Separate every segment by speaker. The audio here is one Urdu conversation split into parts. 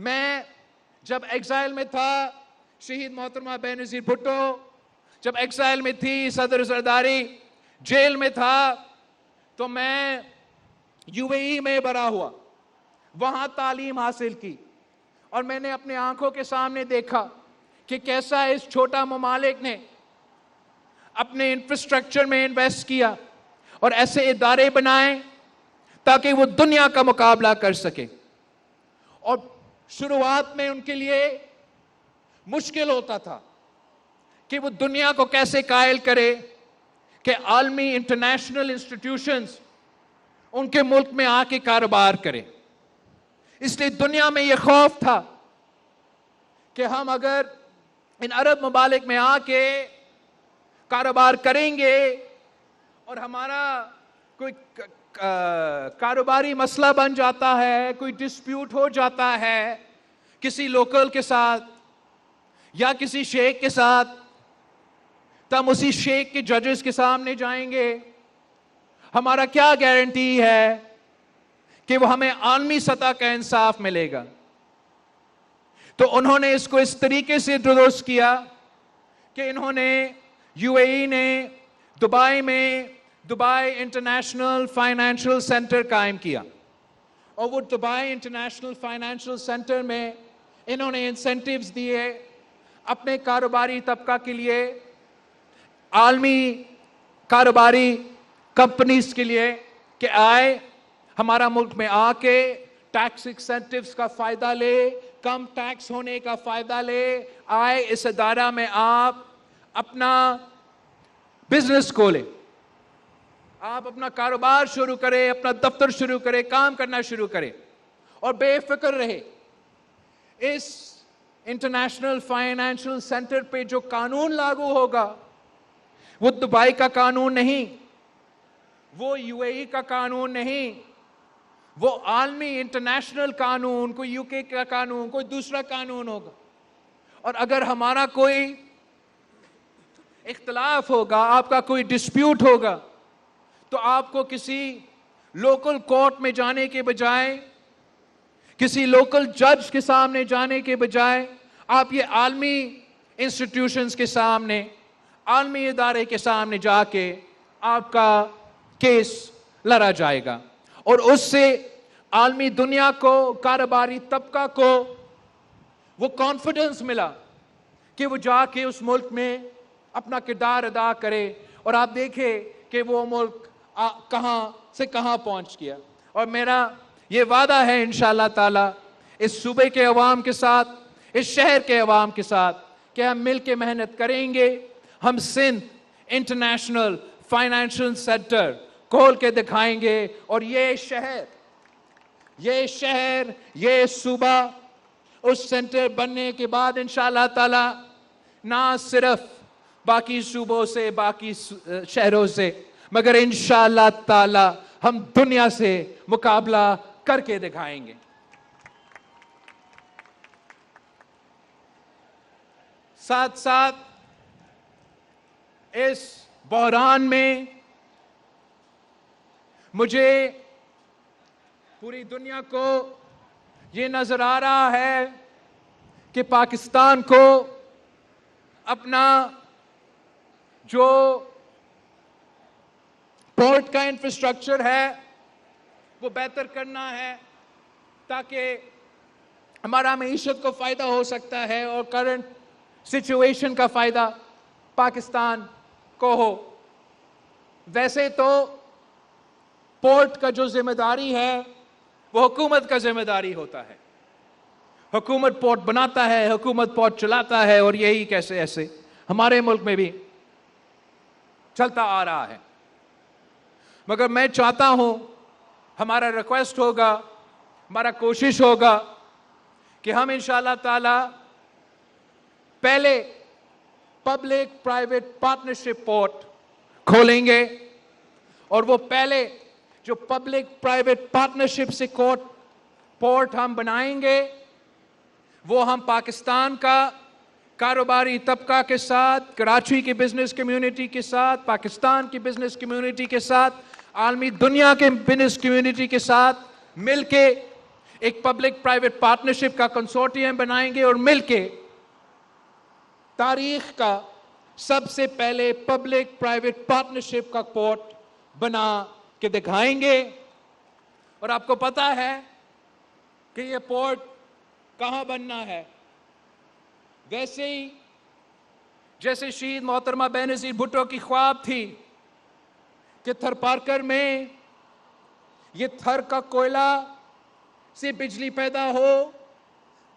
Speaker 1: میں جب ایگزائل میں تھا، شہید محترمہ بے نظیر بھٹو جب ایگزائل میں تھی، صدر زرداری جیل میں تھا، تو میں یو اے ای میں بڑا ہوا، وہاں تعلیم حاصل کی، اور میں نے اپنے آنکھوں کے سامنے دیکھا کہ کیسا اس چھوٹا ممالک نے اپنے انفراسٹرکچر میں انویسٹ کیا اور ایسے ادارے بنائے تاکہ وہ دنیا کا مقابلہ کر سکے. اور شروعات میں ان کے لیے مشکل ہوتا تھا کہ وہ دنیا کو کیسے قائل کرے کہ عالمی انٹرنیشنل انسٹیٹیوشنز ان کے ملک میں آ کے کاروبار کریں. اس لیے دنیا میں یہ خوف تھا کہ ہم اگر ان عرب ممالک میں آ کے کاروبار کریں گے اور ہمارا کوئی کاروباری مسئلہ بن جاتا ہے، کوئی ڈسپیوٹ ہو جاتا ہے کسی لوکل کے ساتھ یا کسی شیخ کے ساتھ، تو ہم اسی شیخ کے ججز کے سامنے جائیں گے. ہمارا کیا گارنٹی ہے کہ وہ ہمیں عالمی سطح کا انصاف ملے گا؟ تو انہوں نے اس کو اس طریقے سے درست کیا کہ انہوں نے یو اے ای نے دبئی میں دبئی انٹرنیشنل فائنینشل سینٹر قائم کیا، اور وہ دبئی انٹرنیشنل فائنینشل سینٹر میں انہوں نے انسینٹیوز دیے اپنے کاروباری طبقہ کے لیے، عالمی کاروباری کمپنیز کے لیے، کہ آئے ہمارا ملک میں آ کے ٹیکس انسینٹیوز کا فائدہ لے، کم ٹیکس ہونے کا فائدہ لے، آئے اس ادارہ میں آپ اپنا بزنس کھولیں، آپ اپنا کاروبار شروع کریں، اپنا دفتر شروع کریں، کام کرنا شروع کریں، اور بے فکر رہے. اس انٹرنیشنل فائنینشل سینٹر پہ جو قانون لاگو ہوگا وہ دبئی کا قانون نہیں، وہ یو اے ای کا قانون نہیں، وہ عالمی انٹرنیشنل قانون، کوئی یو کے کا قانون، کوئی دوسرا قانون ہوگا. اور اگر ہمارا کوئی اختلاف ہوگا، آپ کا کوئی ڈسپیوٹ ہوگا، تو آپ کو کسی لوکل کورٹ میں جانے کے بجائے، کسی لوکل جج کے سامنے جانے کے بجائے، آپ یہ عالمی انسٹیٹیوشنز کے سامنے، عالمی ادارے کے سامنے جا کے آپ کا کیس لڑا جائے گا، اور اس سے عالمی دنیا کو، کاروباری طبقہ کو وہ کانفیڈنس ملا کہ وہ جا کے اس ملک میں اپنا کردار ادا کرے، اور آپ دیکھیں کہ وہ ملک کہاں سے کہاں پہنچ گیا. اور میرا یہ وعدہ ہے انشاءاللہ تعالی اس صوبے کے عوام کے ساتھ، اس شہر کے عوام کے ساتھ، کہ ہم مل کے محنت کریں گے، ہم سندھ انٹرنیشنل فائنینشل سینٹر کھول کے دکھائیں گے، اور یہ شہر یہ صوبہ اس سینٹر بننے کے بعد انشاءاللہ تعالی نہ صرف باقی صوبوں سے، باقی شہروں سے، مگر انشاءاللہ تعالی ہم دنیا سے مقابلہ کر کے دکھائیں گے. ساتھ ساتھ اس بحران میں مجھے پوری دنیا کو یہ نظر آ رہا ہے کہ پاکستان کو اپنا جو پورٹ کا انفراسٹرکچر ہے وہ بہتر کرنا ہے، تاکہ ہمارا معیشت کو فائدہ ہو سکتا ہے، اور کرنٹ سچویشن کا فائدہ پاکستان کو ہو. ویسے تو پورٹ کا جو ذمہ داری ہے وہ حکومت کا ذمہ داری ہوتا ہے، حکومت پورٹ بناتا ہے، حکومت پورٹ چلاتا ہے، اور یہی کیسے ایسے ہمارے ملک میں بھی چلتا آ رہا ہے. مگر میں چاہتا ہوں، ہمارا ریکویسٹ ہوگا، ہمارا کوشش ہوگا کہ ہم انشاءاللہ تعالی پہلے پبلک پرائیویٹ پارٹنرشپ پورٹ کھولیں گے، اور وہ پہلے جو پبلک پرائیویٹ پارٹنرشپ سے پورٹ ہم بنائیں گے، وہ ہم پاکستان کا کاروباری طبقہ کے ساتھ، کراچی کی بزنس کمیونٹی کے ساتھ، پاکستان کی بزنس کمیونٹی کے ساتھ، عالمی دنیا کے بزنس کمیونٹی کے ساتھ مل کے ایک پبلک پرائیویٹ پارٹنرشپ کا کنسورٹیم بنائیں گے اور مل کے تاریخ کا سب سے پہلے پبلک پرائیویٹ پارٹنرشپ کا پورٹ بنا کے دکھائیں گے. اور آپ کو پتا ہے کہ یہ پورٹ کہاں بننا ہے. ویسے ہی جیسے شہید محترمہ بے نظیر بھٹو کی خواب تھی کہ تھرپارکر میں یہ تھر کا کوئلہ سے بجلی پیدا ہو,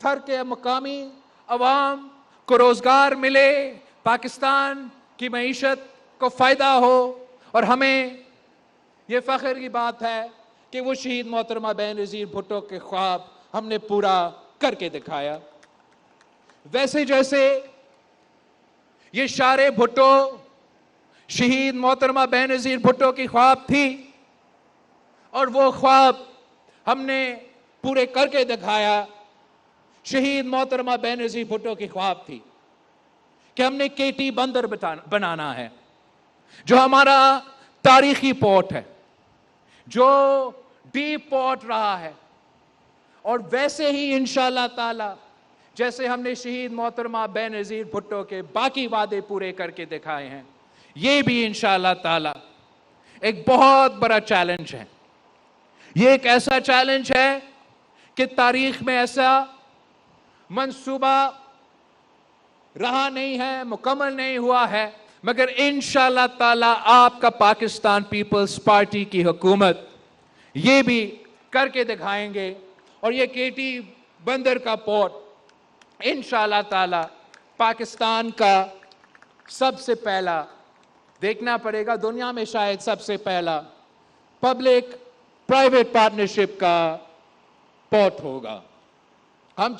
Speaker 1: تھر کے مقامی عوام کو روزگار ملے, پاکستان کی معیشت کو فائدہ ہو, اور ہمیں یہ فخر کی بات ہے کہ وہ شہید محترمہ بے نظیر بھٹو کے خواب ہم نے پورا کر کے دکھایا. ویسے جیسے یہ شار بھٹو شہید محترمہ بے نظیر بھٹو کی خواب تھی, اور وہ خواب ہم نے پورے کر کے دکھایا. شہید محترمہ بے نظیر بھٹو کی خواب تھی کہ ہم نے کیٹی بندر بنانا ہے, جو ہمارا تاریخی پورٹ ہے, جو ڈیپ پورٹ رہا ہے. اور ویسے ہی انشاءاللہ تعالی جیسے ہم نے شہید محترمہ بے نظیر بھٹو کے باقی وعدے پورے کر کے دکھائے ہیں, یہ بھی انشاءاللہ تعالی ایک بہت بڑا چیلنج ہے. یہ ایک ایسا چیلنج ہے کہ تاریخ میں ایسا منصوبہ رہا نہیں ہے, مکمل نہیں ہوا ہے, مگر انشاءاللہ تعالی آپ کا پاکستان پیپلز پارٹی کی حکومت یہ بھی کر کے دکھائیں گے. اور یہ کیٹی بندر کا پورٹ انشاءاللہ تعالی پاکستان کا سب سے پہلا, دیکھنا پڑے گا دنیا میں شاید سب سے پہلا پبلک پرائیویٹ پارٹنرشپ کا پورٹ ہوگا. ہم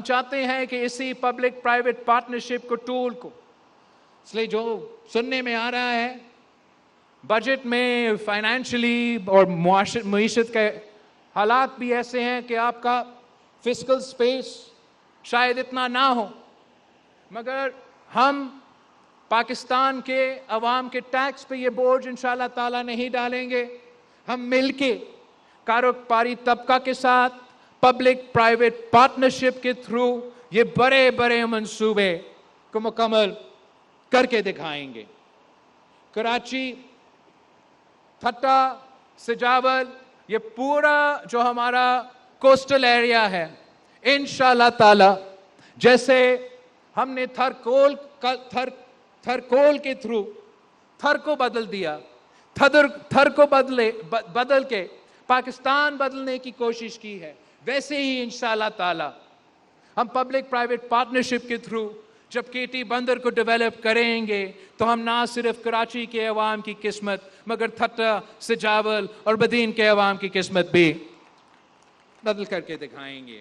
Speaker 1: چاہتے ہیں کہ اسی پبلک پرائیویٹ پارٹنرشپ کو ٹول کو, اس لیے جو سننے میں آ رہا ہے بجٹ میں فائنینشلی اور معیشت کے حالات بھی ایسے ہیں کہ آپ کا فسکل سپیس شاید اتنا نہ ہو, مگر ہم پاکستان کے عوام کے ٹیکس پہ یہ بوجھ انشاءاللہ تعالی نہیں ڈالیں گے. ہم مل کے کاروباری طبقہ کے ساتھ پبلک پرائیویٹ پارٹنرشپ کے تھرو یہ بڑے بڑے منصوبے کو مکمل کر کے دکھائیں گے. کراچی, تھٹا, سجاول, یہ پورا جو ہمارا کوسٹل ایریا ہے, انشاءاللہ تعالی جیسے ہم نے تھرکول کے تھرو تھر کو بدل دیا, تھر کو بدل کے پاکستان بدلنے کی کوشش کی ہے, ویسے ہی انشاءاللہ تعالی ہم پبلک پرائیویٹ پارٹنرشپ کے تھرو جب کیٹی بندر کو ڈیولپ کریں گے تو ہم نہ صرف کراچی کے عوام کی قسمت مگر تھٹا, سجاول اور بدین کے عوام کی قسمت بھی بدل کر کے دکھائیں گے.